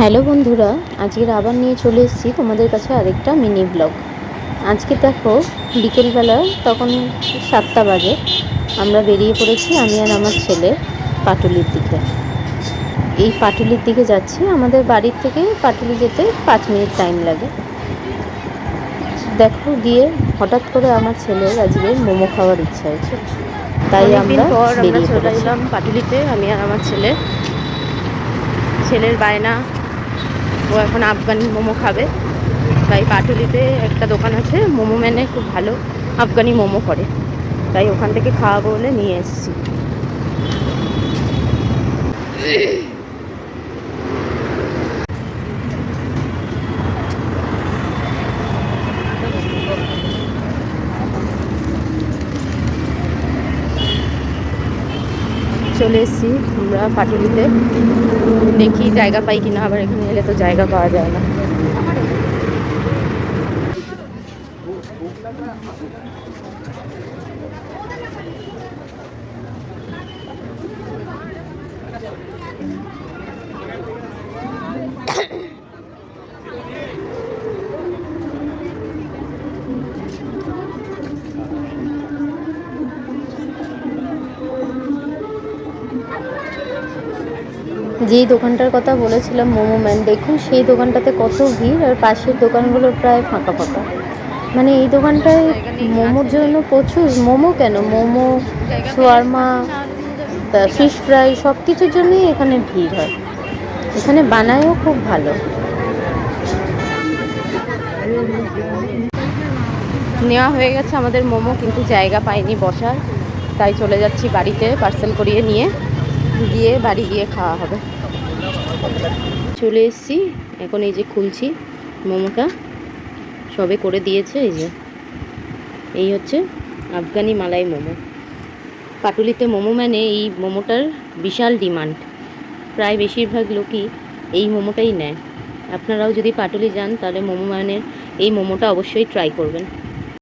Hello বন্ধুরা, আজকের আবার নিয়ে চলে এসেছি তোমাদের কাছে আরেকটা মিনি ব্লগ। আজকে দেখো বিকেলবেলা তখন 7টা বাজে, আমরা বেরিয়ে পড়েছি আমি আর আমার ছেলে পাটুলির দিকে। এই পাটুলির দিকে যাচ্ছি, আমাদের বাড়ির থেকে পাটুলি যেতে 5 মিনিট টাইম লাগে। দেখো গিয়ে হঠাৎ করে আমার ছেলের আজকে মোমো খাওয়ার ইচ্ছা হয়েছে, তাই আমরা বেরিয়ে চলে এলাম পাটুলিতে, আমি আর আমার ছেলের বায়না, ও এখন আফগানি মোমো খাবে। তাই পাটুলিতে একটা দোকান আছে, মোমো ম্যানে খুব ভালো আফগানি মোমো করে, তাই ওখান থেকে খাওয়াবো বলে নিয়ে এসেছি। চলে এসেছি আমরা পাটুলিতে, দেখি জায়গা পাই কিনা, আবার এখানে এলে তো জায়গা পাওয়া যায় না। যেই দোকানটার কথা বলেছিলাম মোমো ম্যান, দেখুন সেই দোকানটাতে কত ভিড়, আর পাশের দোকানগুলো প্রায় ফাঁকা ফাঁকা। মানে এই দোকানটায় মোমোর জন্য প্রচুর, মোমো কেন, মোমো, শোয়ারমা, ফিশ ফ্রাই সব কিছুর জন্যই এখানে ভিড় হয়। এখানে বানায়ও খুব ভালো। নেওয়া হয়ে গেছে আমাদের মোমো, কিন্তু জায়গা পাইনি বসার, তাই চলে যাচ্ছি বাড়িতে পার্সেল করিয়ে নিয়ে গিয়ে বাড়ি গিয়ে খাওয়া হবে। চলে এসেছি, এখন এই যে খুলছি মোমোটা, সবে করে দিয়েছে। এই হচ্ছে আফগানি মালাই মোমো। পাটুলিতে মোমো মানে এই মোমোটার বিশাল ডিমান্ড, প্রায় বেশিরভাগ লোকই এই মোমোটাই নেয়। আপনারাও যদি পাটুলি যান তাহলে মোমো মানের এই মোমোটা অবশ্যই ট্রাই করবেন।